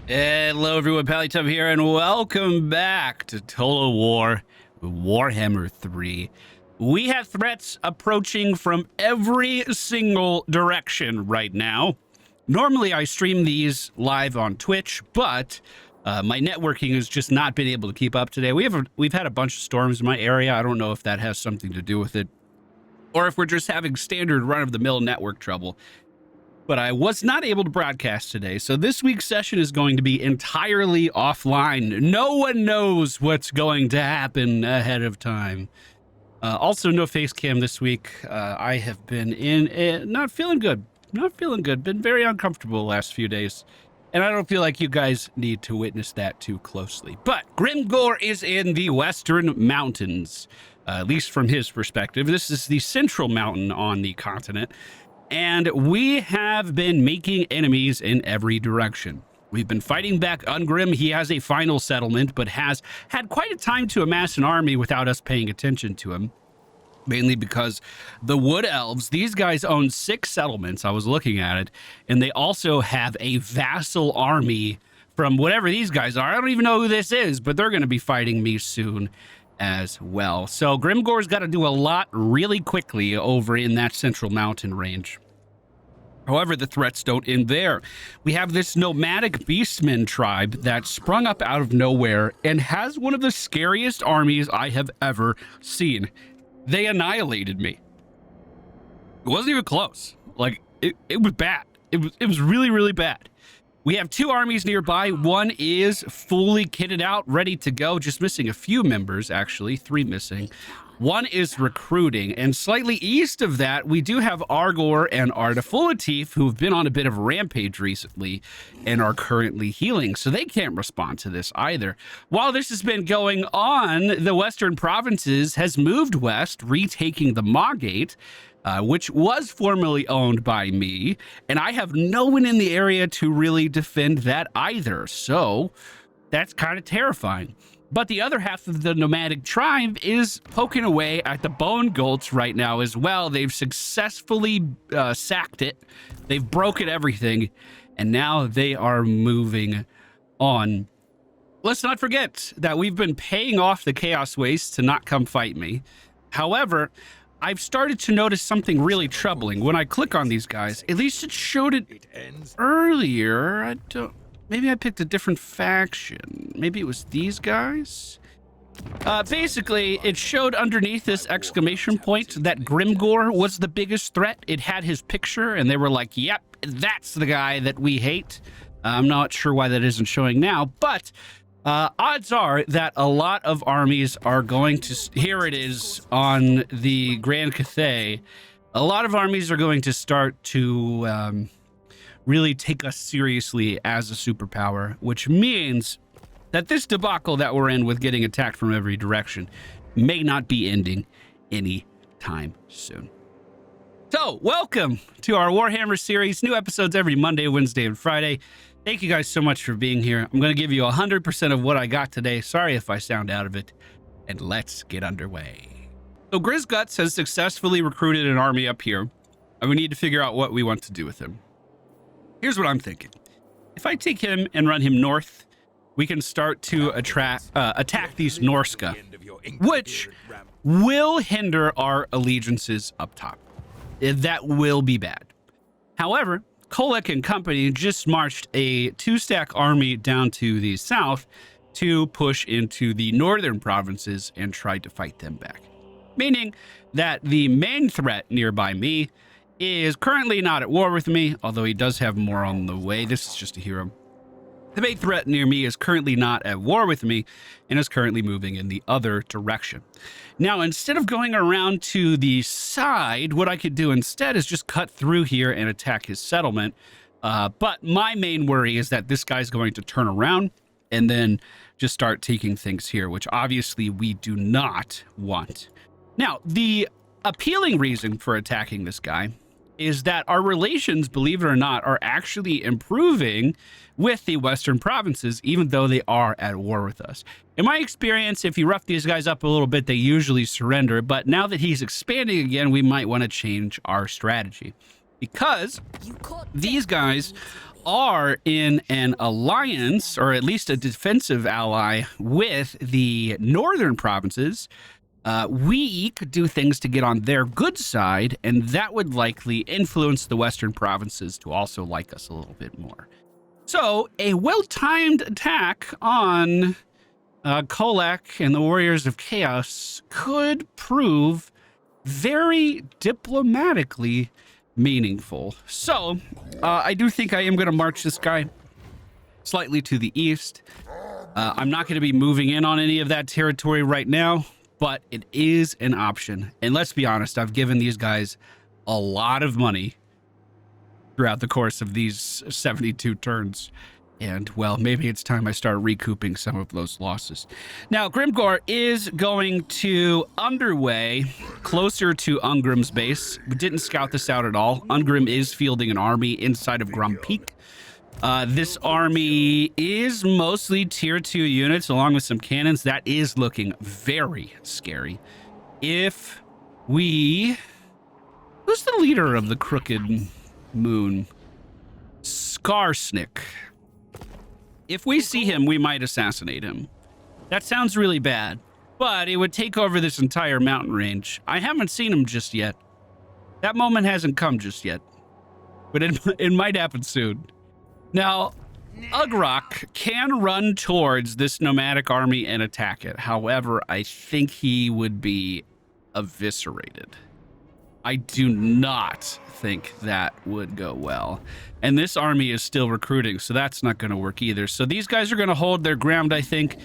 Hello everyone, MFPallytime here, and welcome back to Total War with Warhammer 3. We have threats approaching from every single direction right now. Normally I stream these live on Twitch, but my networking has just not been able to keep up today. We've had a bunch of storms in my area. I don't know if that has something to do with it, or if we're just having standard run-of-the-mill network trouble. But I was not able to broadcast today, so this week's session is going to be entirely offline. No one knows what's going to happen ahead of time. Also, no face cam this week. I have been not feeling good. Been very uncomfortable the last few days. And I don't feel like you guys need to witness that too closely. But Grimgore is in the Western Mountains, at least from his perspective. This is the central mountain on the continent. And we have been making enemies in every direction. We've been fighting back Ungrim. He has a final settlement, but has had quite a time to amass an army without us paying attention to him. Mainly because the Wood Elves, these guys own 6 settlements. I was looking at it. And they also have a vassal army from whatever these guys are. I don't even know who this is, but they're going to be fighting me soon as well. So Grimgore's got to do a lot really quickly over in that central mountain range. However, the threats don't end there. We have this nomadic beastmen tribe that sprung up out of nowhere and has one of the scariest armies I have ever seen. They annihilated me. It wasn't even close. Like, it was bad. It was really, really bad. We have 2 armies nearby. One is fully kitted out, ready to go, just missing a few members, actually, 3 missing. One is recruiting, and slightly east of that, we do have Argor and Ardafulatif, who've been on a bit of a rampage recently and are currently healing, so they can't respond to this either. While this has been going on, the Western Provinces has moved west, retaking the Maugate, which was formerly owned by me, and I have no one in the area to really defend that either, so that's kind of terrifying. But the other half of the nomadic tribe is poking away at the Bone Gulch right now as well. They've successfully sacked it. They've broken everything, and now they are moving on. Let's not forget that we've been paying off the Chaos Waste to not come fight me. However, I've started to notice something really troubling. When I click on these guys, at least it showed it earlier. Maybe I picked a different faction. Maybe it was these guys? Basically, it showed underneath this exclamation point that Grimgore was the biggest threat. It had his picture, and they were like, yep, that's the guy that we hate. I'm not sure why that isn't showing now, but odds are that a lot of armies are going to... Here it is on the Grand Cathay. A lot of armies are going to start to... really take us seriously as a superpower, which means that this debacle that we're in with getting attacked from every direction may not be ending anytime soon. So, welcome to our Warhammer series. New episodes every Monday, Wednesday, and Friday. Thank you guys so much for being here. I'm going to give you 100% of what I got today. Sorry if I sound out of it. And let's get underway. So, Grizguts has successfully recruited an army up here, and we need to figure out what we want to do with him. Here's what I'm thinking. If I take him and run him north, we can start to attack these Norska, which will hinder our allegiances up top. That will be bad. However, Kolek and company just marched a 2-stack army down to the south to push into the northern provinces and try to fight them back. Meaning that the main threat nearby me is currently not at war with me, although he does have more on the way. This is just a hero. The main threat near me is currently not at war with me and is currently moving in the other direction. Now, instead of going around to the side, what I could do instead is just cut through here and attack his settlement. But my main worry is that this guy's going to turn around and then just start taking things here, which obviously we do not want. Now, the appealing reason for attacking this guy is that our relations, believe it or not, are actually improving with the Western provinces, even though they are at war with us. In my experience, if you rough these guys up a little bit, they usually surrender. But now that he's expanding again, we might want to change our strategy, because these guys are in an alliance, or at least a defensive ally, with the northern provinces, we could do things to get on their good side, and that would likely influence the western provinces to also like us a little bit more. So a well-timed attack on Kolek and the Warriors of Chaos could prove very diplomatically meaningful. So I do think I am going to march this guy slightly to the east. I'm not going to be moving in on any of that territory right now, but it is an option. And let's be honest, I've given these guys a lot of money throughout the course of these 72 turns. And, well, maybe it's time I start recouping some of those losses. Now, Grimgore is going to underway closer to Ungrim's base. We didn't scout this out at all. Ungrim is fielding an army inside of Grum Peak. This army is mostly tier 2 units along with some cannons. That is looking very scary. If we... Who's the leader of the Crooked Moon? Skarsnik. If we see him, we might assassinate him. That sounds really bad, but it would take over this entire mountain range. I haven't seen him just yet. That moment hasn't come just yet, but it might happen soon. Now, Ugrok can run towards this nomadic army and attack it. However, I think he would be eviscerated. I do not think that would go well. And this army is still recruiting, so that's not going to work either. So these guys are going to hold their ground, I think.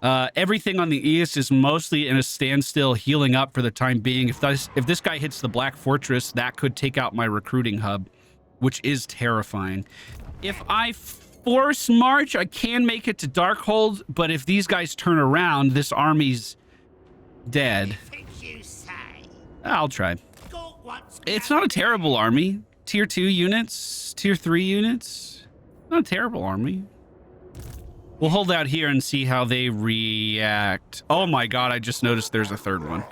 Everything on the east is mostly in a standstill, healing up for the time being. If this guy hits the Black Fortress, that could take out my recruiting hub, which is terrifying. If I force march, I can make it to Darkhold, but if these guys turn around, this army's dead. I'll try. It's not a terrible army. Tier 2 units, tier 3 units. Not a terrible army. We'll hold out here and see how they react. Oh my god, I just noticed there's a third one.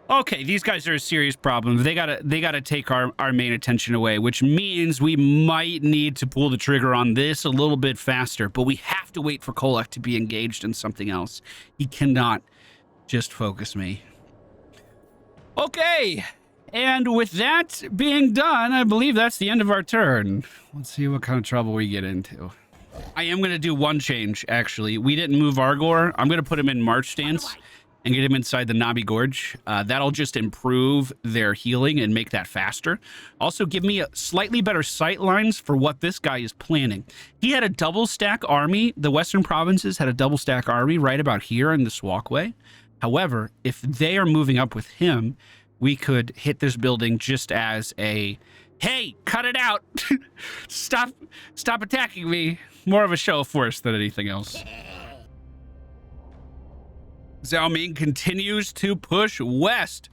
Okay, these guys are a serious problem. They gotta take our main attention away, which means we might need to pull the trigger on this a little bit faster, but we have to wait for Kolek to be engaged in something else. He cannot just focus me. Okay. And with that being done, I believe that's the end of our turn. Let's see what kind of trouble we get into. I am going to do one change, actually. We didn't move Argor. I'm going to put him in March stance and get him inside the Nabi Gorge. That'll just improve their healing and make that faster. Also, give me a slightly better sight lines for what this guy is planning. He had a double stack army. The Western provinces had a double stack army right about here in this walkway. However, if they are moving up with him, we could hit this building just as a, hey, cut it out. Stop attacking me. More of a show of force than anything else. Zhao Ming continues to push west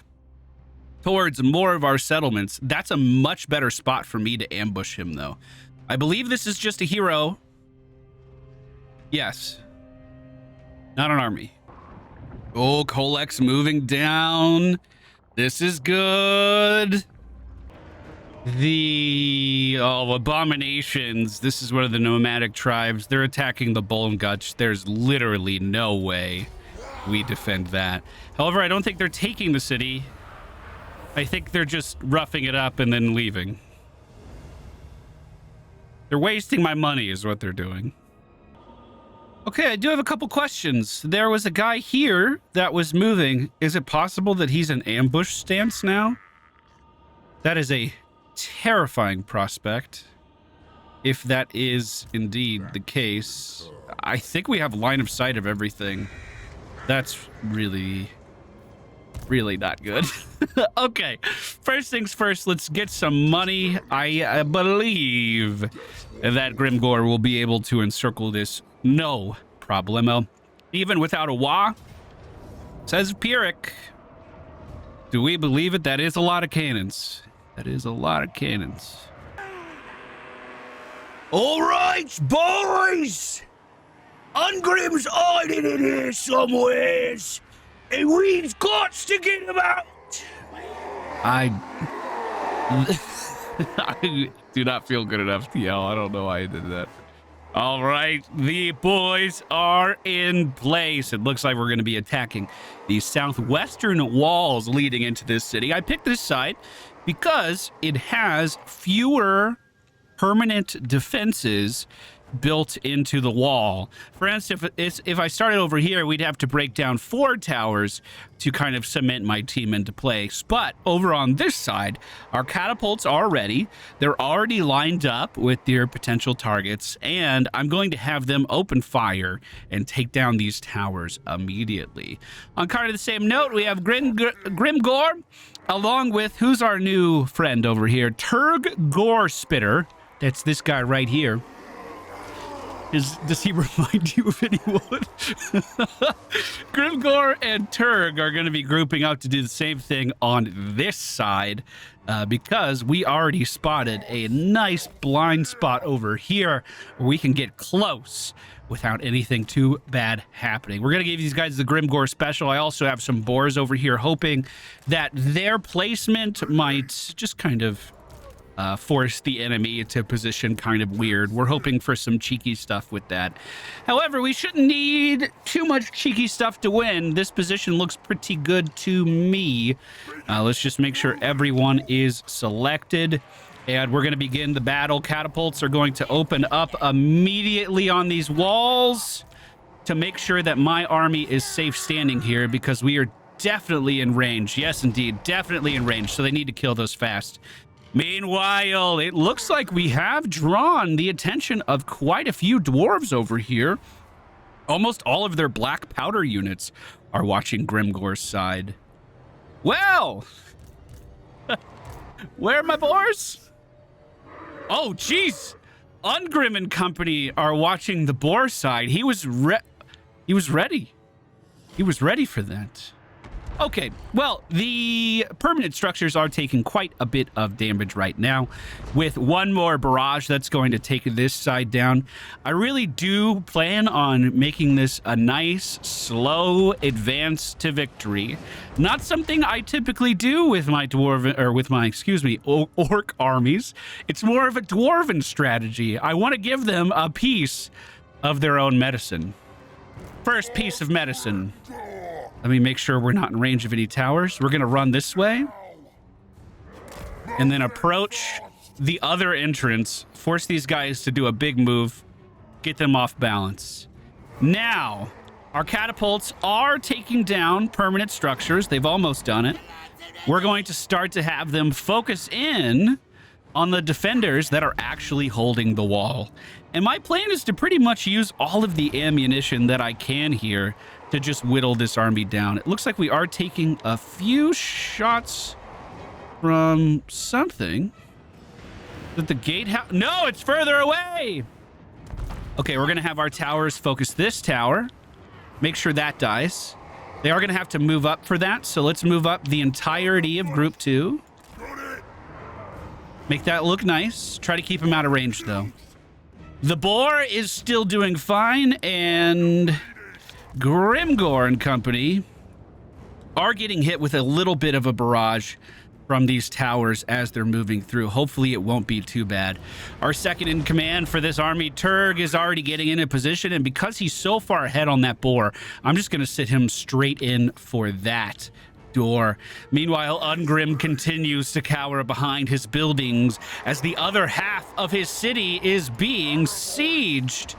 towards more of our settlements. That's a much better spot for me to ambush him, though. I believe this is just a hero. Yes. Not an army. Oh, Kolek's moving down. This is good. The abominations. This is one of the nomadic tribes. They're attacking the Bone Guts. There's literally no way we defend that. However, I don't think they're taking the city. I think they're just roughing it up and then leaving. They're wasting my money is what they're doing. Okay, I do have a couple questions. There was a guy here that was moving. Is it possible that he's in ambush stance now? That is a terrifying prospect. If that is indeed the case, I think we have line of sight of everything. That's really, really not good. Okay, first things first, let's get some money. I believe that Grimgore will be able to encircle this. No problemo. Even without a Wa, says Pyrrhic. Do we believe it? That is a lot of cannons. That is a lot of cannons. All right, boys. Ungrim's hiding in here somewheres, and we've got to get him out. I do not feel good enough to yell. I don't know why I did that. All right, the boys are in place. It looks like we're going to be attacking the southwestern walls leading into this city. I picked this site because it has fewer permanent defenses built into the wall. For instance, if I started over here, we'd have to break down 4 towers to kind of cement my team into place. But over on this side, our catapults are ready. They're already lined up with their potential targets, and I'm going to have them open fire and take down these towers immediately. On kind of the same note, we have Grimgore, along with, who's our new friend over here? Gore Spitter. That's this guy right here. Does he remind you of anyone? Grimgore and Turg are going to be grouping up to do the same thing on this side because we already spotted a nice blind spot over here where we can get close without anything too bad happening. We're going to give these guys the Grimgore special. I also have some boars over here hoping that their placement might just kind of force the enemy to position kind of weird. We're hoping for some cheeky stuff with that. However, we shouldn't need too much cheeky stuff to win. This position looks pretty good to me. Let's just make sure everyone is selected. And we're going to begin the battle. Catapults are going to open up immediately on these walls to make sure that my army is safe standing here because we are definitely in range. Yes, indeed, definitely in range. So they need to kill those fast. Meanwhile, it looks like we have drawn the attention of quite a few dwarves over here. Almost all of their black powder units are watching Grimgore's side. Well, where are my boars? Oh, jeez. Ungrim and company are watching the boar side. He was ready. He was ready for that. Okay, well, the permanent structures are taking quite a bit of damage right now. With one more barrage that's going to take this side down. I really do plan on making this a nice, slow advance to victory. Not something I typically do with my orc armies. It's more of a dwarven strategy. I want to give them a piece of their own medicine. First piece of medicine. Let me make sure we're not in range of any towers. We're going to run this way and then approach the other entrance, force these guys to do a big move, get them off balance. Now, our catapults are taking down permanent structures. They've almost done it. We're going to start to have them focus in on the defenders that are actually holding the wall. And my plan is to pretty much use all of the ammunition that I can here to just whittle this army down. It looks like we are taking a few shots from something. That the gatehouse... No, it's further away! Okay, we're going to have our towers focus this tower. Make sure that dies. They are going to have to move up for that, so let's move up the entirety of Group 2. Make that look nice. Try to keep him out of range, though. The boar is still doing fine, and Grimgore and company are getting hit with a little bit of a barrage from these towers as they're moving through. Hopefully it won't be too bad. Our second in command for this army, Turg, is already getting in a position, and because he's so far ahead on that boar, I'm just going to sit him straight in for that door. Meanwhile, Ungrim continues to cower behind his buildings as the other half of his city is being sieged.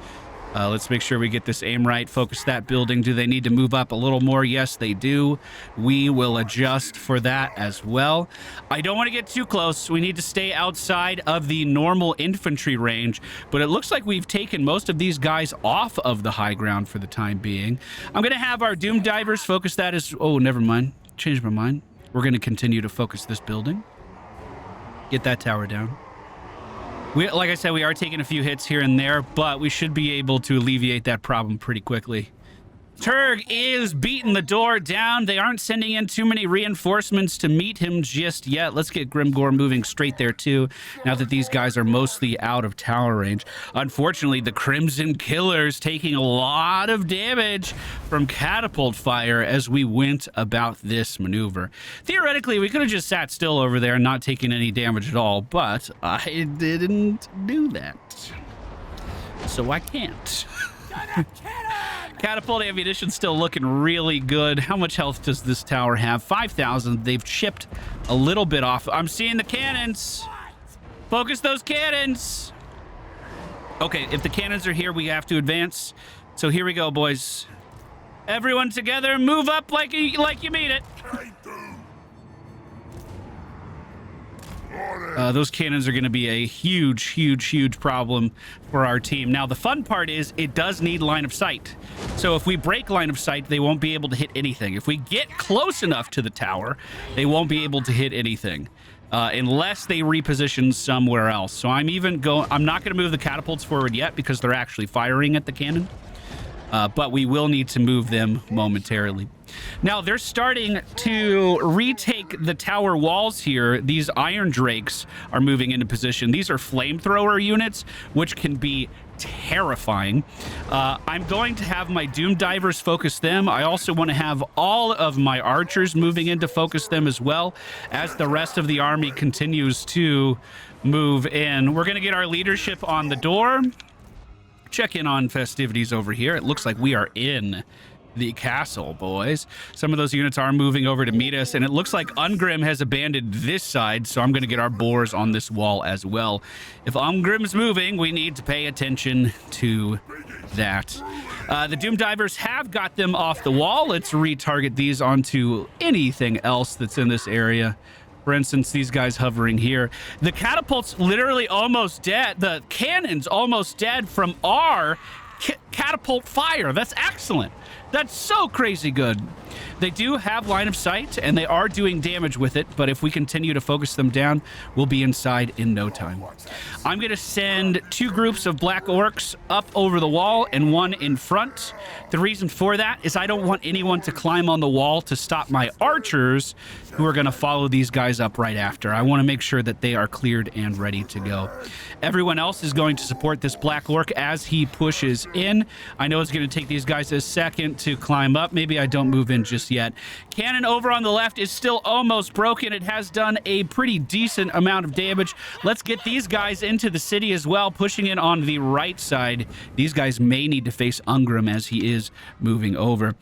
Let's make sure we get this aim right. Focus that building. Do they need to move up a little more? Yes, they do. We will adjust for that as well. I don't want to get too close. We need to stay outside of the normal infantry range, but it looks like we've taken most of these guys off of the high ground for the time being. I'm going to have our Doom Divers focus that as... Oh, never mind. Changed my mind. We're going to continue to focus this building. Get that tower down. Like I said, we are taking a few hits here and there, but we should be able to alleviate that problem pretty quickly. Turg is beating the door down. They aren't sending in too many reinforcements to meet him just yet. Let's get Grimgore moving straight there too, now that these guys are mostly out of tower range. Unfortunately, the Crimson Killer's taking a lot of damage from catapult fire as we went about this maneuver. Theoretically, we could have just sat still over there and not taken any damage at all, but I didn't do that. So I can't. Catapult ammunition still looking really good. How much health does this tower have? 5,000. They've chipped a little bit off. I'm seeing the cannons. Focus those cannons. Okay, if the cannons are here, we have to advance. So here we go, boys. Everyone together, move up like you mean it. Those cannons are going to be a huge problem for our team. Now, the fun part is it does need line of sight. So if we break line of sight, they won't be able to hit anything. If we get close enough to the tower, they won't be able to hit anything unless they reposition somewhere else. So I'm not going to move the catapults forward yet because they're actually firing at the cannon. But we will need to move them momentarily. Now, they're starting to retake the tower walls here. These Iron Drakes are moving into position. These are flamethrower units, which can be terrifying. I'm going to have my Doom Divers focus them. I also want to have all of my archers moving in to focus them as well as the rest of the army continues to move in. We're going to get our leadership on the door. Check in on festivities over here. It looks like we are in the castle, boys. Some of those units are moving over to meet us, and it looks like Ungrim has abandoned this side, so I'm going to get our boars on this wall as well. If Ungrim's moving, we need to pay attention to that. The Doom Divers have got them off the wall. Let's retarget these onto anything else that's in this area. For instance, these guys hovering here. The catapult's literally almost dead. The cannon's almost dead from our catapult fire. That's excellent. That's so crazy good. They do have line of sight, and they are doing damage with it, but if we continue to focus them down, we'll be inside in no time. I'm going to send 2 groups of black orcs up over the wall and 1 in front. The reason for that is I don't want anyone to climb on the wall to stop my archers who are going to follow these guys up right after. I want to make sure that they are cleared and ready to go. Everyone else is going to support this black orc as he pushes in. I know it's going to take these guys a second to climb up. Maybe I don't move in just yet. Cannon over on the left is still almost broken. It has done a pretty decent amount of damage. Let's get these guys into the city as well, pushing in on the right side. These guys may need to face Ungrim as he is moving over.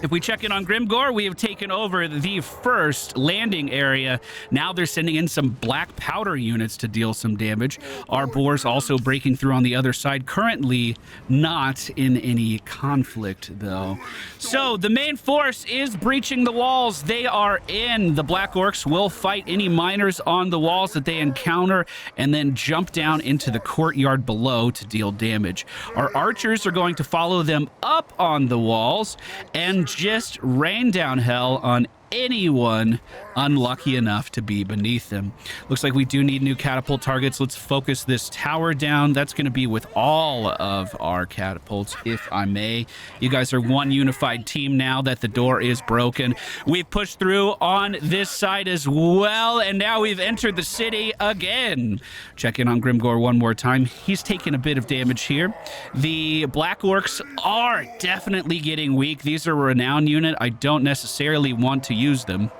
If we check in on Grimgore, we have taken over the first landing area. Now they're sending in some black powder units to deal some damage. Our boars also breaking through on the other side. Currently not in any conflict, though. So the main force is breaching the walls. They are in. The black orcs will fight any miners on the walls that they encounter and then jump down into the courtyard below to deal damage. Our archers are going to follow them up on the walls and just rain down hell on anyone unlucky enough to be beneath them. Looks like we do need new catapult targets. Let's focus this tower down. That's going to be with all of our catapults, if I may. You guys are one unified team now that the door is broken. We've pushed through on this side as well, and now we've entered the city again. Check in on Grimgore one more time. He's taking a bit of damage here. The black orcs are definitely getting weak. These are a renowned unit. I don't necessarily want to use them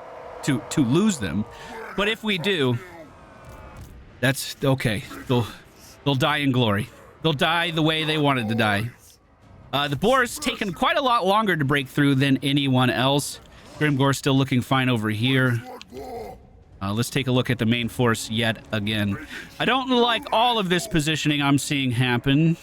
to lose them, but if we do, that's okay. They'll die in glory. They'll die the way they wanted to die. The boar's taken quite a lot longer to break through than anyone else. Grimgore's still looking fine over here. Let's take a look at the main force yet again. I don't like all of this positioning I'm seeing happen,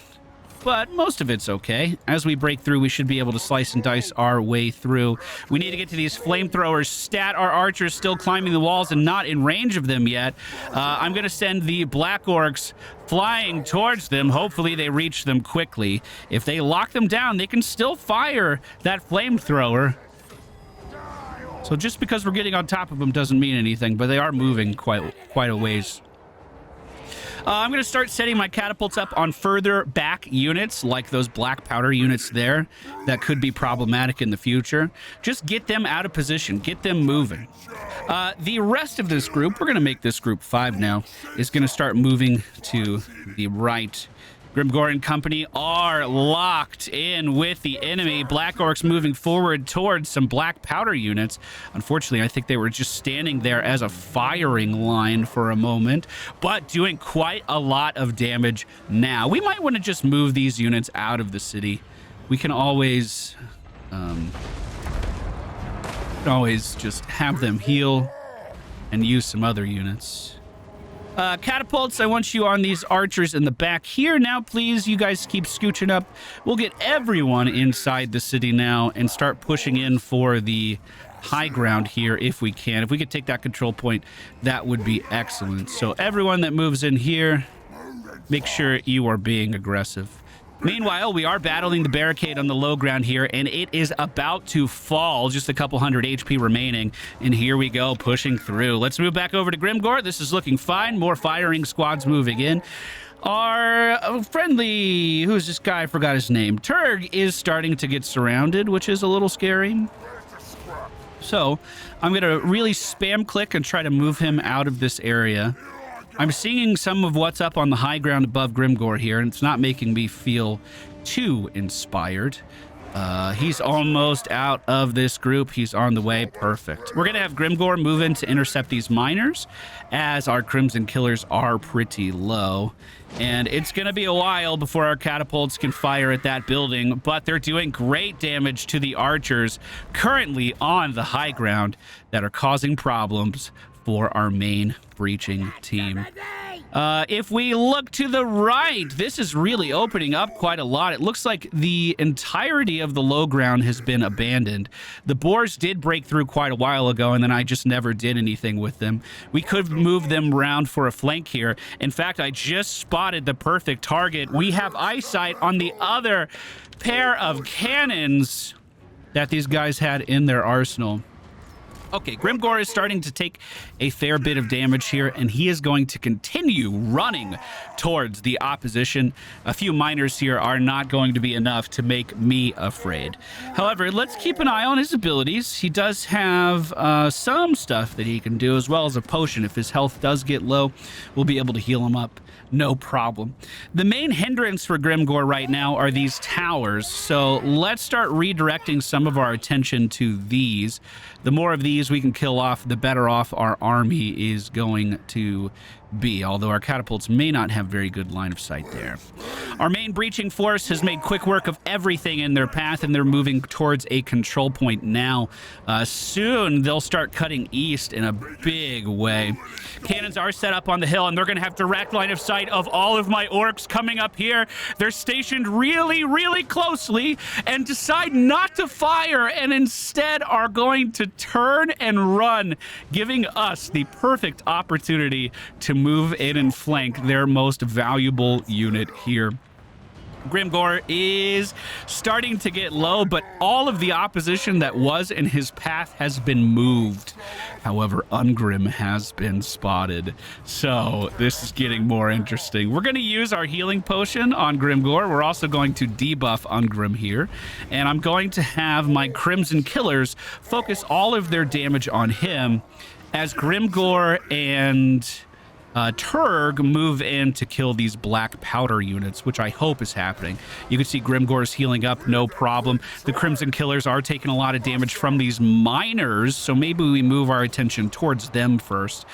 but most of it's okay. As we break through, we should be able to slice and dice our way through. We need to get to these flamethrowers. Stat our archers still climbing the walls and not in range of them yet. I'm going to send the black orcs flying towards them. Hopefully they reach them quickly. If they lock them down, they can still fire that flamethrower. So just because we're getting on top of them doesn't mean anything, but they are moving quite a ways. I'm going to start setting my catapults up on further back units, like those black powder units there that could be problematic in the future. Just get them out of position, get them moving. The rest of this group, we're going to make this group 5 now, is going to start moving to the right. Grimgore and company are locked in with the enemy. Black Orcs moving forward towards some black powder units. Unfortunately, I think they were just standing there as a firing line for a moment, but doing quite a lot of damage now. We might want to just move these units out of the city. We can always just have them heal and use some other units. Catapults, I want you on these archers in the back here now, please. You guys keep scooching up. We'll get everyone inside the city now and start pushing in for the high ground here if we can. If we could take that control point, that would be excellent. So everyone that moves in here, make sure you are being aggressive. Meanwhile, we are battling the barricade on the low ground here, and it is about to fall. Just a couple hundred HP remaining, and here we go, pushing through. Let's move back over to Grimgore. This is looking fine. More firing squads moving in. Our friendly, who's this guy? I forgot his name. Turg is starting to get surrounded, which is a little scary. So I'm going to really spam click and try to move him out of this area. I'm seeing some of what's up on the high ground above Grimgore here, and it's not making me feel too inspired. He's almost out of this group. He's on the way. Perfect. We're going to have Grimgore move in to intercept these miners, as our Crimson Killers are pretty low. And it's going to be a while before our catapults can fire at that building, but they're doing great damage to the archers currently on the high ground that are causing problems for our main breaching team. If we look to the right, this is really opening up quite a lot. It looks like the entirety of the low ground has been abandoned. The boars did break through quite a while ago, and then I just never did anything with them. We could move them around for a flank here. In fact, I just spotted the perfect target. We have eyesight on the other pair of cannons that these guys had in their arsenal. Okay, Grimgore is starting to take a fair bit of damage here, and he is going to continue running towards the opposition. A few miners here are not going to be enough to make me afraid. However, let's keep an eye on his abilities. He does have some stuff that he can do, as well as a potion. If his health does get low, we'll be able to heal him up. No problem. The main hindrance for Grimgore right now are these towers, so let's start redirecting some of our attention to these. The more of these we can kill off, the better off our army is going to be, although our catapults may not have very good line of sight there. Our main breaching force has made quick work of everything in their path, and they're moving towards a control point now. Soon they'll start cutting east in a big way. Cannons are set up on the hill, and they're going to have direct line of sight of all of my orcs coming up here. They're stationed really, really closely and decide not to fire, and instead are going to turn and run, giving us the perfect opportunity to move in and flank their most valuable unit here. Grimgore is starting to get low, but all of the opposition that was in his path has been moved. However, Ungrim has been spotted, so this is getting more interesting. We're going to use our healing potion on Grimgore. We're also going to debuff Ungrim here, and I'm going to have my Crimson Killers focus all of their damage on him as Grimgore and Turg move in to kill these black powder units, which I hope is happening. You can see Grimgore's healing up, no problem. The Crimson Killers are taking a lot of damage from these miners, so maybe we move our attention towards them first.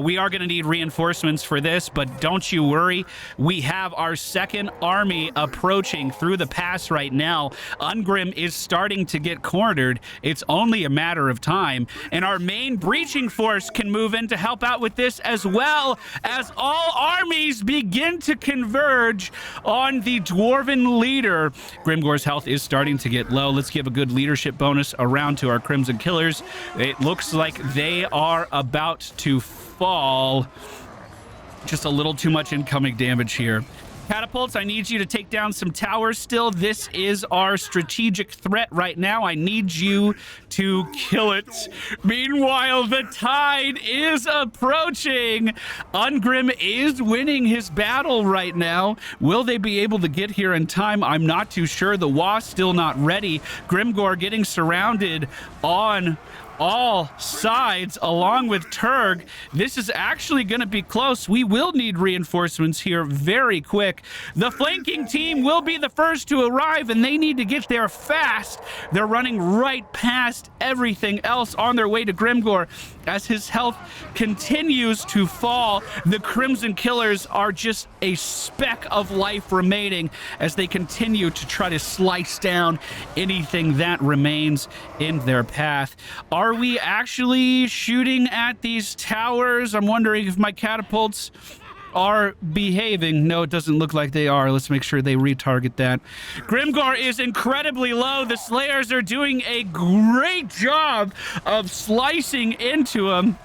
We are going to need reinforcements for this, but don't you worry. We have our second army approaching through the pass right now. Ungrim is starting to get cornered. It's only a matter of time, and our main breaching force can move in to help out with this as well, as all armies begin to converge on the dwarven leader. Grimgore's health is starting to get low. Let's give a good leadership bonus around to our Crimson Killers. It looks like they are about to fall. Just a little too much incoming damage here. Catapults, I need you to take down some towers still. This is our strategic threat right now. I need you to kill it. Meanwhile, the tide is approaching. Ungrim is winning his battle right now. Will they be able to get here in time? I'm not too sure. The Wasp still not ready. Grimgore getting surrounded on all sides along with Turg. This is actually going to be close. We will need reinforcements here very quick. The flanking team will be the first to arrive, and they need to get there fast. They're running right past everything else on their way to Grimgore. As his health continues to fall, the Crimson Killers are just a speck of life remaining as they continue to try to slice down anything that remains in their path. Are we actually shooting at these towers? I'm wondering if my catapults are behaving. No, it doesn't look like they are. Let's make sure they retarget that. Grimgore is incredibly low. The Slayers are doing a great job of slicing into him.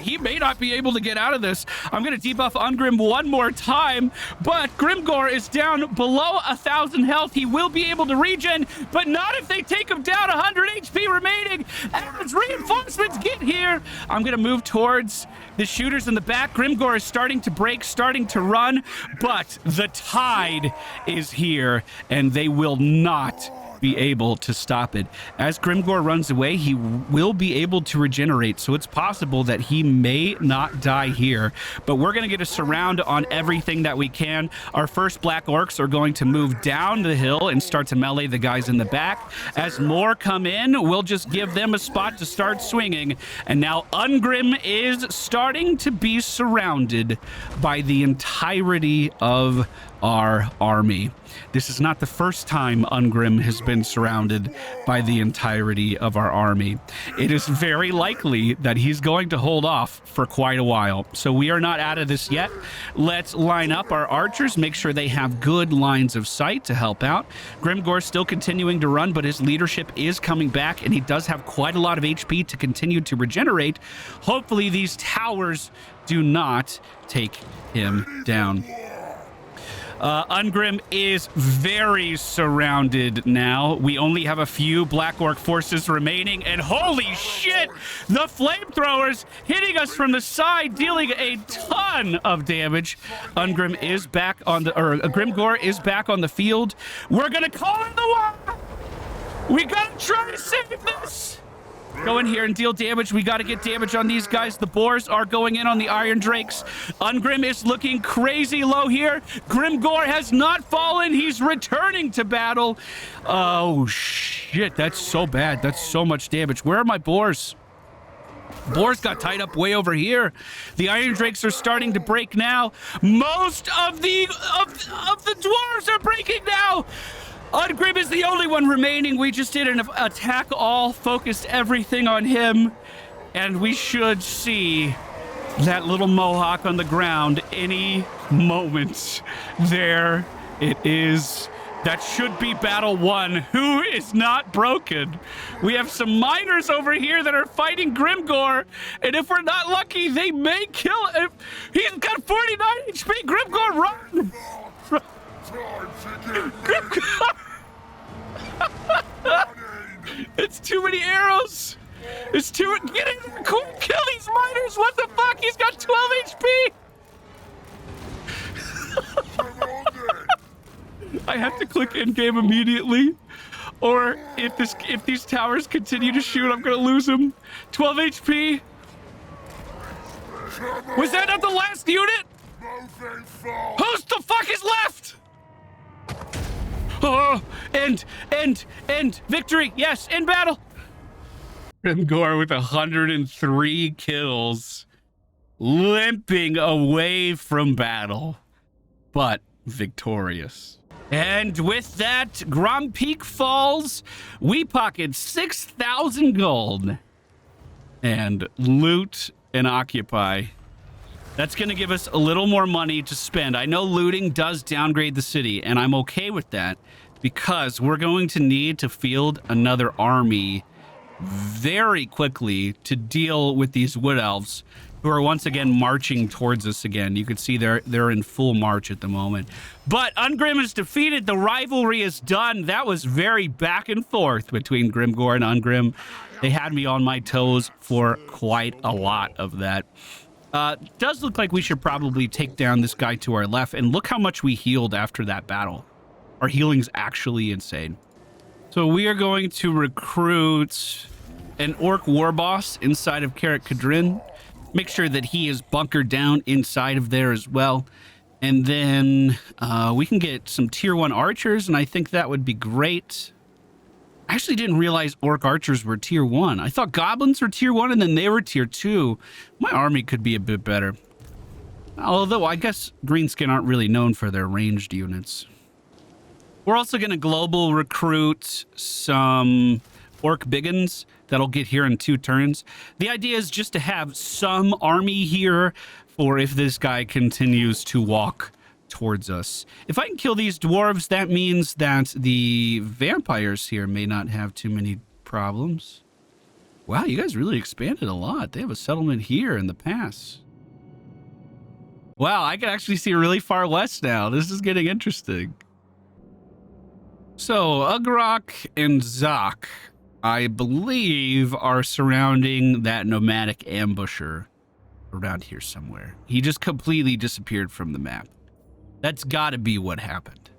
He may not be able to get out of this. I'm going to debuff Ungrim one more time, but Grimgore is down below 1,000 health. He will be able to regen, but not if they take him down. 100 HP remaining as reinforcements get here. I'm going to move towards the shooters in the back. Grimgore is starting to break, starting to run, but the tide is here, and they will not be able to stop it. As Grimgore runs away, he will be able to regenerate, so it's possible that he may not die here, but we're going to get a surround on everything that we can. Our first Black Orcs are going to move down the hill and start to melee the guys in the back. As more come in, we'll just give them a spot to start swinging, and now Ungrim is starting to be surrounded by the entirety of our army. This is not the first time Ungrim has been surrounded by the entirety of our army. It is very likely that he's going to hold off for quite a while. So we are not out of this yet. Let's line up our archers, make sure they have good lines of sight to help out. Grimgore's still continuing to run, but his leadership is coming back, and he does have quite a lot of HP to continue to regenerate. Hopefully these towers do not take him down. Ungrim is very surrounded now. We only have a few Black Orc forces remaining, and holy shit, the flamethrowers hitting us from the side, dealing a ton of damage. Ungrim is back on the, Grimgore is back on the field. We're gonna call in the war. We gotta try to save this. Go in here and deal damage. We got to get damage on these guys. The boars are going in on the Iron Drakes. Ungrim is looking crazy low here. Grimgore has not fallen. He's returning to battle. Oh, shit. That's so bad. That's so much damage. Where are my boars? Boars got tied up way over here. The Iron Drakes are starting to break now. Most of the dwarves are breaking now. Ungrim is the only one remaining. We just did an attack all, focused everything on him, and we should see that little mohawk on the ground any moment. There it is. That should be battle one. Who is not broken? We have some miners over here that are fighting Grimgore, and if we're not lucky, they may kill him. He's got 49 HP. Grimgore, run! It's too many arrows. It's too. Get in there, quick! Kill these miners! What the fuck? He's got 12 HP. I have to click in game immediately, or if these towers continue to shoot, I'm gonna lose him. 12 HP. Was that not the last unit? Who's the fuck is left? Oh, end, victory, yes, in battle. Grimgore with 103 kills, limping away from battle, but victorious. And with that, Grom Peak falls. We pocket 6,000 gold and loot and occupy. That's going to give us a little more money to spend. I know looting does downgrade the city, and I'm okay with that because we're going to need to field another army very quickly to deal with these wood elves. who are once again marching towards us again. You can see they're in full march at the moment. But Ungrim is defeated. The rivalry is done. That was very back and forth between Grimgore and Ungrim. They had me on my toes for quite a lot of that. Does look like we should probably take down this guy to our left, and look how much we healed after that battle. Our healing's actually insane. So we are going to recruit an orc war boss inside of Karak Kadrin. Make sure that he is bunkered down inside of there as well. And then we can get some tier 1 archers, and I think that would be great. I actually didn't realize orc archers were tier 1. I thought goblins were tier 1 and then they were tier 2. My army could be a bit better. Although I guess Greenskin aren't really known for their ranged units. We're also going to global recruit some orc biggins that'll get here in 2 turns. The idea is just to have some army here for if this guy continues to walk towards us. If I can kill these dwarves, that means that the vampires here may not have too many problems. Wow, you guys really expanded a lot. They have a settlement here in the pass. Wow, I can actually see really far west now. This is getting interesting. So, Ugrok and Zok, I believe, are surrounding that nomadic ambusher around here somewhere. He just completely disappeared from the map. That's got to be what happened.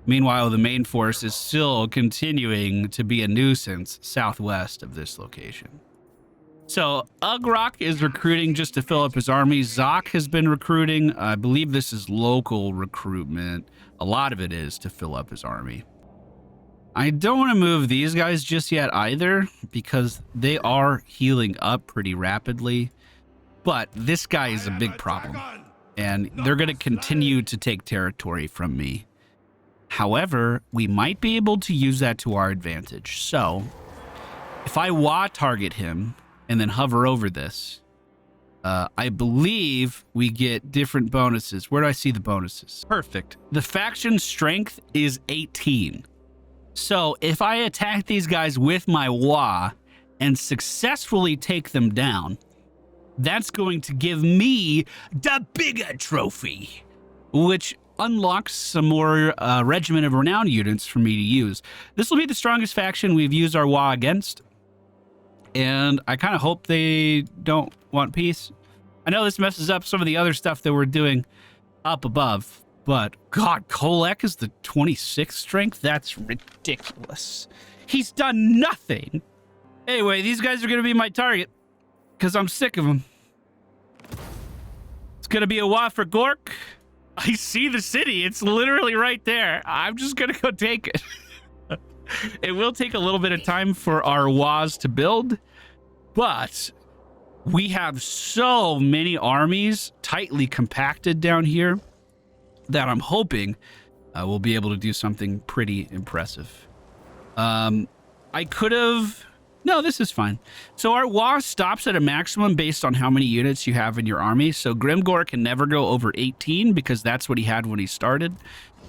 Meanwhile, the main force is still continuing to be a nuisance southwest of this location. So, Ugrok is recruiting just to fill up his army. Zok has been recruiting. I believe this is local recruitment. A lot of it is to fill up his army. I don't want to move these guys just yet either, because they are healing up pretty rapidly. But this guy is a big problem, and they're going to continue to take territory from me. However, we might be able to use that to our advantage. So, if I WA target him and then hover over this, I believe we get different bonuses. Where do I see the bonuses? Perfect. The faction strength is 18. So if I attack these guys with my WA and successfully take them down, that's going to give me the bigger trophy, which unlocks some more Regiment of Renown units for me to use. This will be the strongest faction we've used our WA against, and I kind of hope they don't want peace. I know this messes up some of the other stuff that we're doing up above, but God, Kolek is the 26th strength? That's ridiculous. He's done nothing. Anyway, these guys are going to be my target because I'm sick of them. It's going to be a WA for Gork. I see the city. It's literally right there. I'm just going to go take it. It will take a little bit of time for our WAs to build, but we have so many armies tightly compacted down here that I'm hoping we'll be able to do something pretty impressive. I could have... No, this is fine. So our WA stops at a maximum based on how many units you have in your army. So Grimgore can never go over 18 because that's what he had when he started.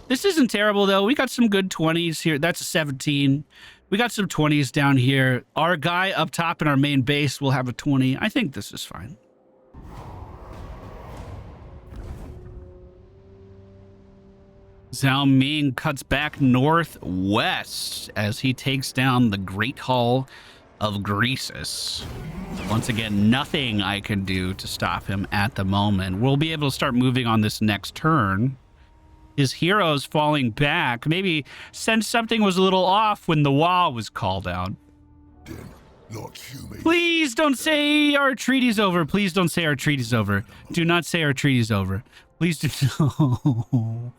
This isn't terrible, though. We got some good 20s here. That's a 17. We got some 20s down here. Our guy up top in our main base will have a 20. I think this is fine. Zhao Ming cuts back northwest as he takes down the Great Hall of Greasus. Once again, nothing I can do to stop him at the moment. We'll be able to start moving on this next turn. His heroes falling back. Maybe since something was a little off when the wall was called out. Please don't say our treaty's over. Please don't say our treaty's over. Do not say our treaty's over. Please do. No.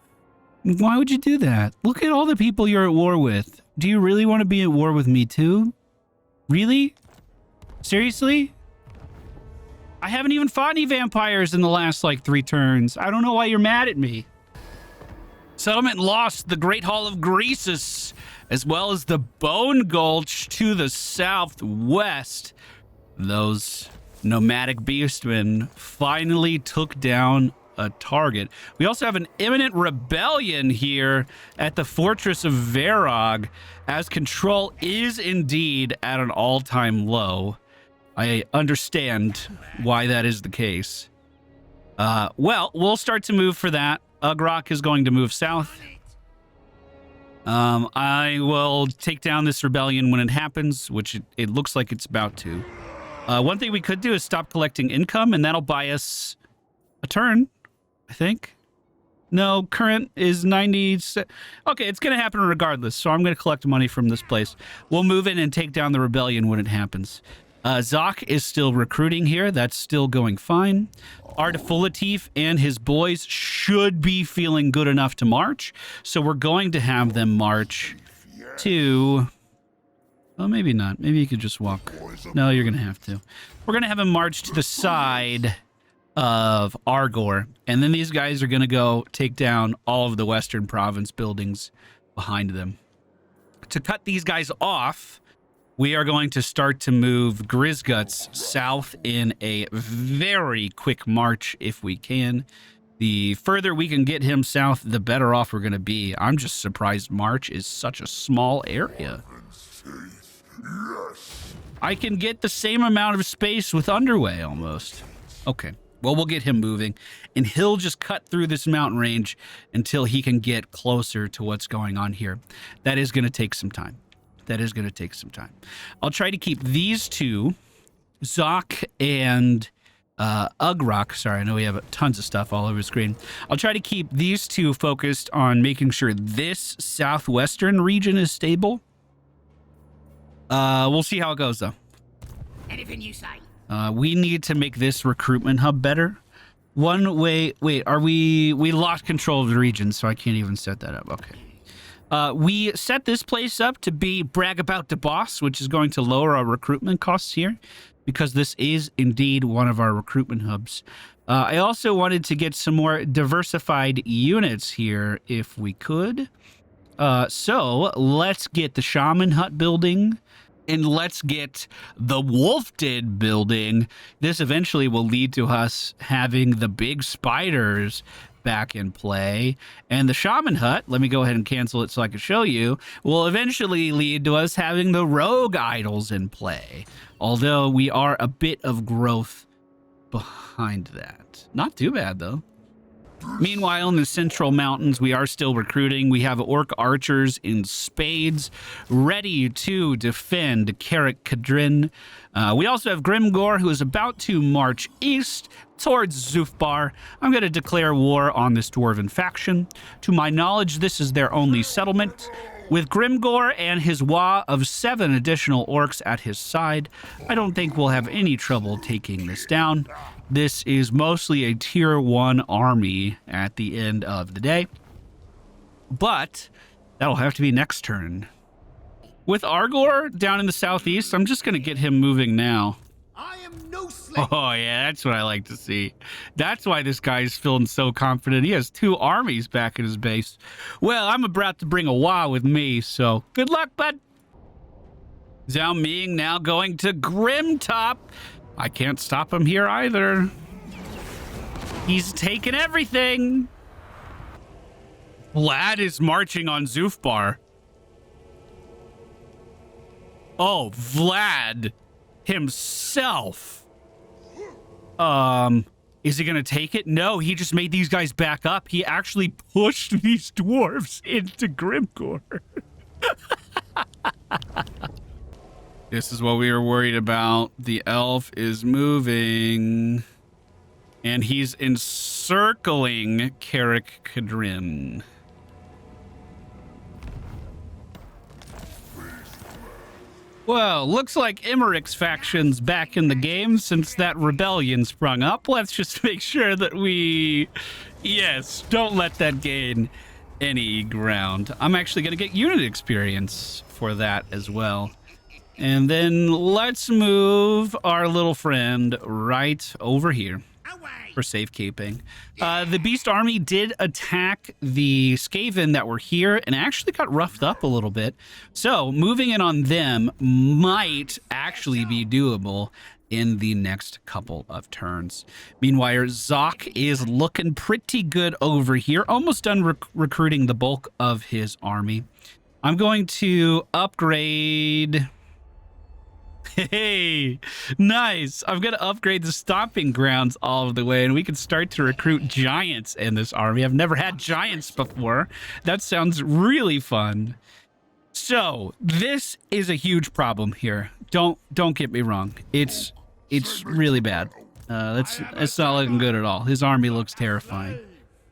Why would you do that? Look at all the people you're at war with. Do you really want to be at war with me too? Really? Seriously? I haven't even fought any vampires in the last, 3 turns. I don't know why you're mad at me. Settlement lost the Great Hall of Greasus, as well as the Bone Gulch to the southwest. Those nomadic beastmen finally took down a target. We also have an imminent rebellion here at the Fortress of Varog, as control is indeed at an all-time low. I understand why that is the case. Well, we'll start to move for that. Ugrok is going to move south. I will take down this rebellion when it happens, which it looks like it's about to. One thing we could do is stop collecting income, and that'll buy us a turn, I think. No, current is 90. Okay, it's going to happen regardless, so I'm going to collect money from this place. We'll move in and take down the rebellion when it happens. Zoc is still recruiting here. That's still going fine. Ardafulatif and his boys should be feeling good enough to march, so we're going to have them march to... Oh, maybe not. Maybe you could just walk. No, you're going to have to. We're going to have him march to the side of Argor, and then these guys are going to go take down all of the Western Province buildings behind them. To cut these guys off, we are going to start to move Grizguts south in a very quick march if we can. The further we can get him south, the better off we're going to be. I'm just surprised March is such a small area. I can get the same amount of space with Underway almost. Okay. Well, we'll get him moving, and he'll just cut through this mountain range until he can get closer to what's going on here. That is going to take some time. That is going to take some time. I'll try to keep these two, Zoc and Ugrok. Sorry, I know we have tons of stuff all over the screen. I'll try to keep these two focused on making sure this southwestern region is stable. We'll see how it goes, though. Anything you say. We need to make this recruitment hub better. One way... Wait, are we... We lost control of the region, so I can't even set that up. Okay. We set this place up to be Brag About the Boss, which is going to lower our recruitment costs here, because this is indeed one of our recruitment hubs. I also wanted to get some more diversified units here, if we could. So, let's get the Shaman Hut building, and let's get the Wolf Den building. This eventually will lead to us having the big spiders back in play. And the Shaman Hut, let me go ahead and cancel it so I can show you, will eventually lead to us having the Rogue Idols in play. Although we are a bit of growth behind that. Not too bad, though. Meanwhile, in the Central Mountains, we are still recruiting. We have Orc Archers in spades, ready to defend Carrick Kadrin. We also have Grimgore, who is about to march east towards Zufbar. I'm going to declare war on this dwarven faction. To my knowledge, this is their only settlement. With Grimgore and his Wa of 7 additional orcs at his side, I don't think we'll have any trouble taking this down. This is mostly a tier 1 army at the end of the day. But that'll have to be next turn. With Argor down in the southeast, I'm just going to get him moving now. I am no slave. Oh, yeah, that's what I like to see. That's why this guy's feeling so confident. He has 2 armies back at his base. Well, I'm about to bring a Wa with me, so good luck, bud. Zhao Ming now going to Grimtop. I can't stop him here either. He's taken everything. Vlad is marching on Zufbar. Oh, Vlad himself. Is he gonna take it? No, he just made these guys back up. He actually pushed these dwarves into Grimgore. This is what we were worried about. The elf is moving, and he's encircling Carrick Kadrin. Well, looks like Emmerich's faction's back in the game since that rebellion sprung up. Let's just make sure that we... Yes, don't let that gain any ground. I'm actually going to get unit experience for that as well. And then let's move our little friend right over here for safekeeping. The Beast Army did attack the Skaven that were here and actually got roughed up a little bit. So moving in on them might actually be doable in the next couple of turns. Meanwhile, Zoc is looking pretty good over here, almost done recruiting the bulk of his army. I'm going to upgrade... Hey, nice. I'm going to upgrade the stomping grounds all of the way, and we can start to recruit giants in this army. I've never had giants before. That sounds really fun. So this is a huge problem here. Don't get me wrong. It's really bad. It's not looking good at all. His army looks terrifying.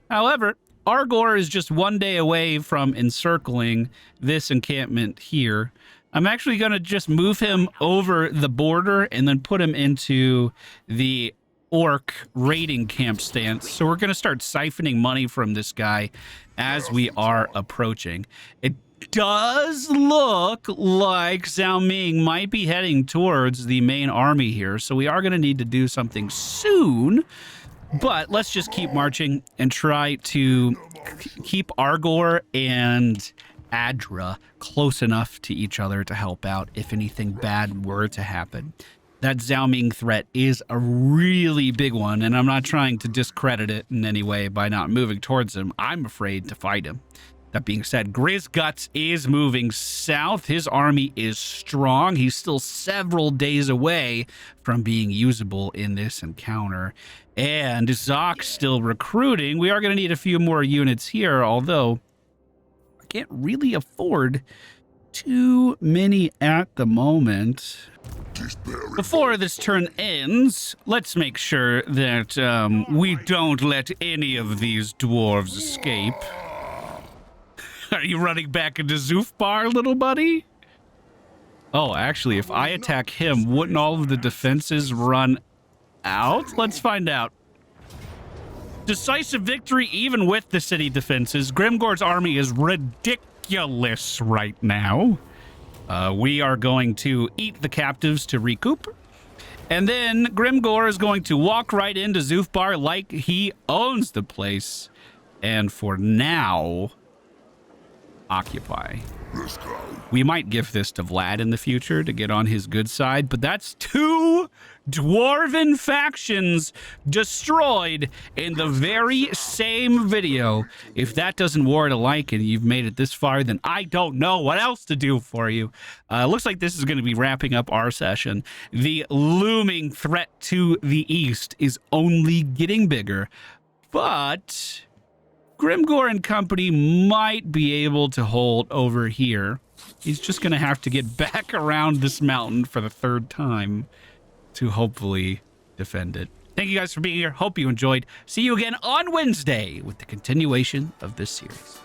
However, Argor is just one day away from encircling this encampment here. I'm actually going to just move him over the border and then put him into the orc raiding camp stance. So we're going to start siphoning money from this guy as we are approaching. It does look like Zhao Ming might be heading towards the main army here. So we are going to need to do something soon. But let's just keep marching and try to keep Argor and Adra close enough to each other to help out if anything bad were to happen. That Zhao Ming threat is a really big one, and I'm not trying to discredit it in any way by not moving towards him. I'm afraid to fight him. That being said, Grizzguts is moving south. His army is strong. He's still several days away from being usable in this encounter. And Zock's still recruiting. We are going to need a few more units here, although I can't really afford too many at the moment. Before this turn ends, let's make sure that we don't let any of these dwarves escape. Are you running back into Zufbar, little buddy? Oh, actually, if I attack him, wouldn't all of the defenses run out? Let's find out. Decisive victory even with the city defenses. Grimgore's army is ridiculous right now. We are going to eat the captives to recoup. And then Grimgore is going to walk right into Zufbar like he owns the place. And for now, occupy. We might give this to Vlad in the future to get on his good side, but that's 2 dwarven factions destroyed in the very same video. If that doesn't warrant a like and you've made it this far, then I don't know what else to do for you. Looks like this is going to be wrapping up our session. The looming threat to the east is only getting bigger, but Grimgore and company might be able to hold over here. He's just going to have to get back around this mountain for the 3rd time to hopefully defend it. Thank you guys for being here. Hope you enjoyed. See you again on Wednesday with the continuation of this series.